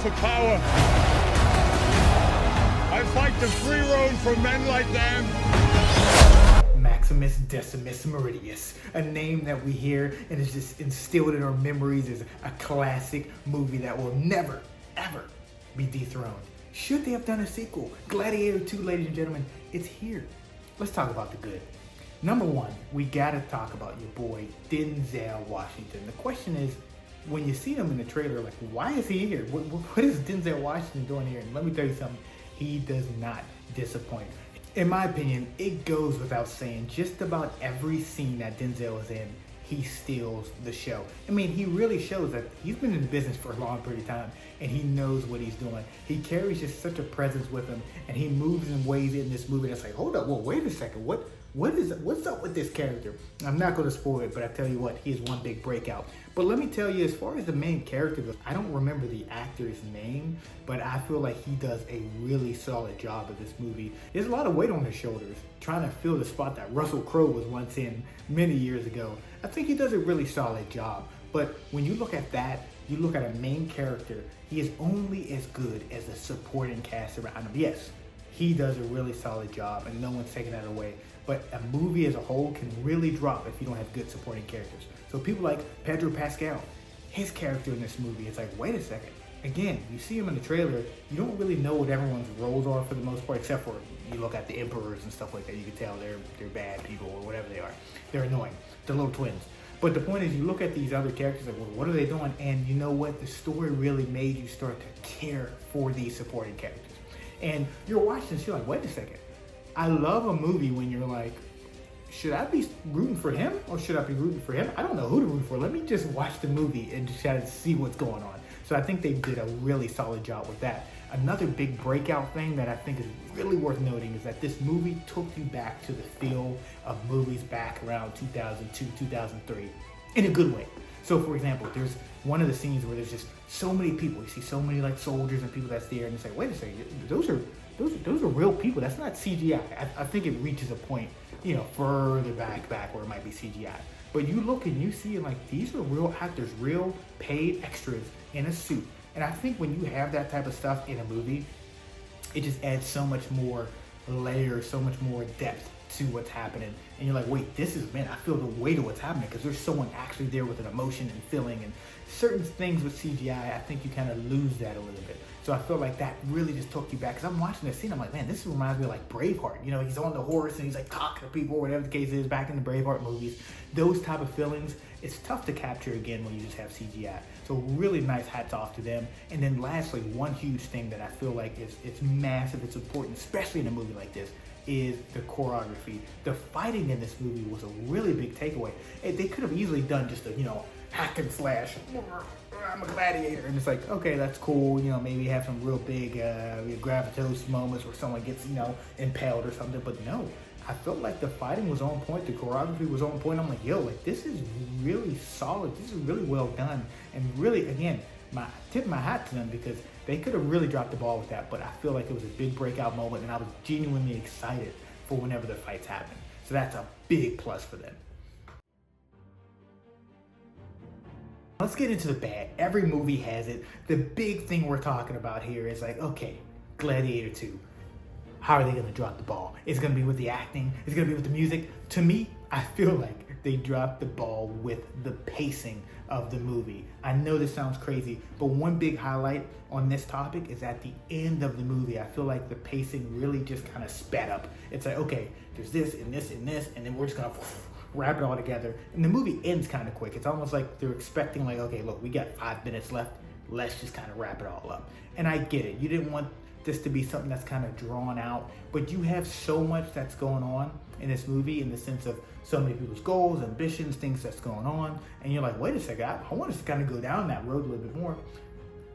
for power. I fight the free road for men like them. Maximus Decimus Meridius, a name that we hear and is just instilled in our memories as a classic movie that will never, ever be dethroned. Should they have done a sequel? Gladiator 2, ladies and gentlemen, it's here. Let's talk about the good. Number one, we gotta talk about your boy, Denzel Washington. The question is, when you see him in the trailer, like, why is he here? What is Denzel Washington doing here? And let me tell you something, he does not disappoint. In my opinion, it goes without saying, just about every scene that Denzel is in, he steals the show. I mean, he really shows that he's been in the business for a long period of time and he knows what he's doing. He carries just such a presence with him and he moves in ways in this movie that's like, hold up, well, wait a second, what's up with this character? I'm not going to spoil it, but I tell you what, he is one big breakout. But let me tell you, as far as the main character goes, I don't remember the actor's name, but I feel like he does a really solid job of this movie. There's a lot of weight on his shoulders, trying to fill the spot that Russell Crowe was once in many years ago. I think he does a really solid job. But when you look at that, you look at a main character, he is only as good as the supporting cast around him. Yes, he does a really solid job and no one's taking that away. But a movie as a whole can really drop if you don't have good supporting characters. So people like Pedro Pascal, his character in this movie, it's like, wait a second. Again, you see him in the trailer, you don't really know what everyone's roles are for the most part, except for you look at the emperors and stuff like that. You can tell they're bad people or whatever they are. They're annoying. They're little twins. But the point is, you look at these other characters, like, well, what are they doing? And you know what? The story really made you start to care for these supporting characters. And you're watching this, you're like, wait a second. I love a movie when you're like, should I be rooting for him or should I be rooting for him? I don't know who to root for. Let me just watch the movie and just try to see what's going on. So I think they did a really solid job with that. Another big breakout thing that I think is really worth noting is that this movie took you back to the feel of movies back around 2002, 2003 in a good way. So for example, there's one of the scenes where there's just so many people. You see so many like soldiers and people that's there and it's like, wait a second, those are real people. That's not CGI. I think it reaches a point, you know, further back where it might be CGI. But you look and you see like these are real actors, real paid extras in a suit. And I think when you have that type of stuff in a movie, it just adds so much more layers, so much more depth to what's happening. And you're like, wait, this is, man, I feel the weight of what's happening because there's someone actually there with an emotion and feeling. And certain things with CGI, I think you kind of lose that a little bit. So I feel like that really just took you back. Because I'm watching this scene, I'm like, man, this reminds me of like Braveheart. You know, he's on the horse and he's like talking to people, whatever the case is, back in the Braveheart movies. Those type of feelings, it's tough to capture again when you just have CGI. So really nice hats off to them. And then lastly, one huge thing that I feel like it's massive, it's important, especially in a movie like this, is the choreography. The fighting in this movie was a really big takeaway. They could have easily done just a, you know, hack and slash, I'm a gladiator, and it's like, okay, that's cool, you know, maybe have some real big gravitas moments where someone gets, you know, impaled or something, but no, I felt like the fighting was on point, the choreography was on point. I'm like, yo, like this is really solid, this is really well done, and really, again, tip my hat to them because they could have really dropped the ball with that, but I feel like it was a big breakout moment and I was genuinely excited for whenever the fights happen. So that's a big plus for them. Let's get into the bad. Every movie has it. The big thing we're talking about here is like, okay, Gladiator 2. How are they going to drop the ball? It's going to be with the acting. It's going to be with the music. To me, I feel like they dropped the ball with the pacing of the movie. I know this sounds crazy, but one big highlight on this topic is at the end of the movie. I feel like the pacing really just kind of sped up. It's like, okay, there's this and this and this, and then we're just going to wrap it all together. And the movie ends kind of quick. It's almost like they're expecting like, okay, look, we got 5 minutes left. Let's just kind of wrap it all up. And I get it. You didn't want this to be something that's kind of drawn out, but you have so much that's going on in this movie in the sense of so many people's goals, ambitions, things that's going on. And you're like, wait a second, I want us to kind of go down that road a little bit more.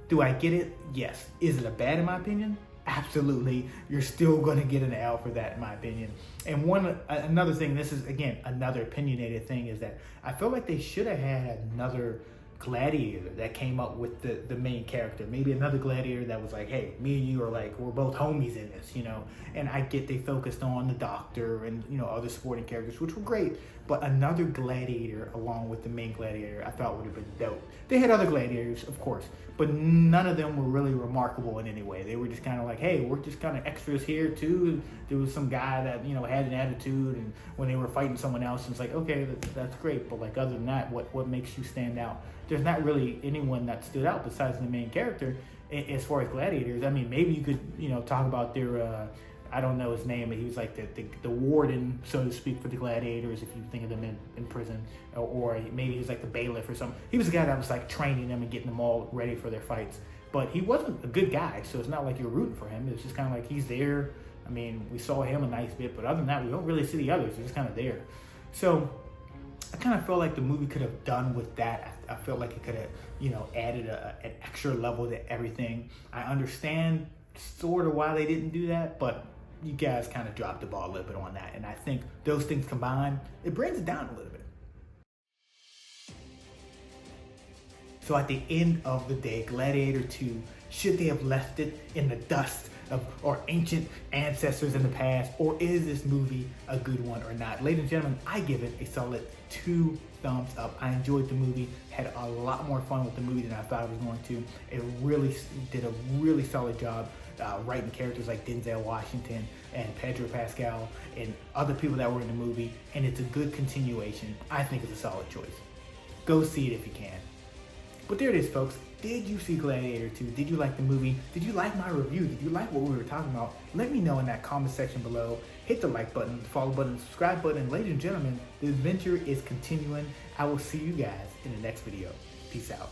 Do I get it? Yes. Is it a bad in my opinion? Absolutely. You're still going to get an L for that in my opinion. And another thing, this is again, another opinionated thing, is that I feel like they should have had another gladiator that came up with the main character. Maybe another gladiator that was like, hey, me and you are like, we're both homies in this, you know. And I get they focused on the doctor and, you know, other supporting characters, which were great. But another gladiator along with the main gladiator I thought would have been dope. They had other gladiators, of course, but none of them were really remarkable in any way. They were just kind of like, hey, we're just kind of extras here too. There was some guy that, you know, had an attitude, and when they were fighting someone else, it's like, okay, that's great. But like, other than that, what makes you stand out? There's not really anyone that stood out besides the main character as far as gladiators. I mean, maybe you could, you know, talk about their, I don't know his name, but he was like the warden, so to speak, for the gladiators, if you think of them in prison, or maybe he was like the bailiff or something. He was the guy that was like training them and getting them all ready for their fights. But he wasn't a good guy, so it's not like you're rooting for him. It's just kind of like he's there. I mean, we saw him a nice bit, but other than that, we don't really see the others. They're just kind of there. So I kind of felt like the movie could have done with that. I felt like it could have, you know, added an extra level to everything. I understand sort of why they didn't do that, but you guys kind of dropped the ball a little bit on that. And I think those things combined, it brings it down a little bit. So at the end of the day, Gladiator 2, should they have left it in the dust of our ancient ancestors in the past, or is this movie a good one or not? Ladies and gentlemen, I give it a solid 2 thumbs up. I enjoyed the movie, had a lot more fun with the movie than I thought I was going to. It really did a really solid job writing characters like Denzel Washington and Pedro Pascal and other people that were in the movie, and it's a good continuation. I think it's a solid choice. Go see it if you can. But there it is, folks. Did you see Gladiator 2? Did you like the movie? Did you like my review? Did you like what we were talking about? Let me know in that comment section below. Hit the like button, the follow button, the subscribe button. Ladies and gentlemen, the adventure is continuing. I will see you guys in the next video. Peace out.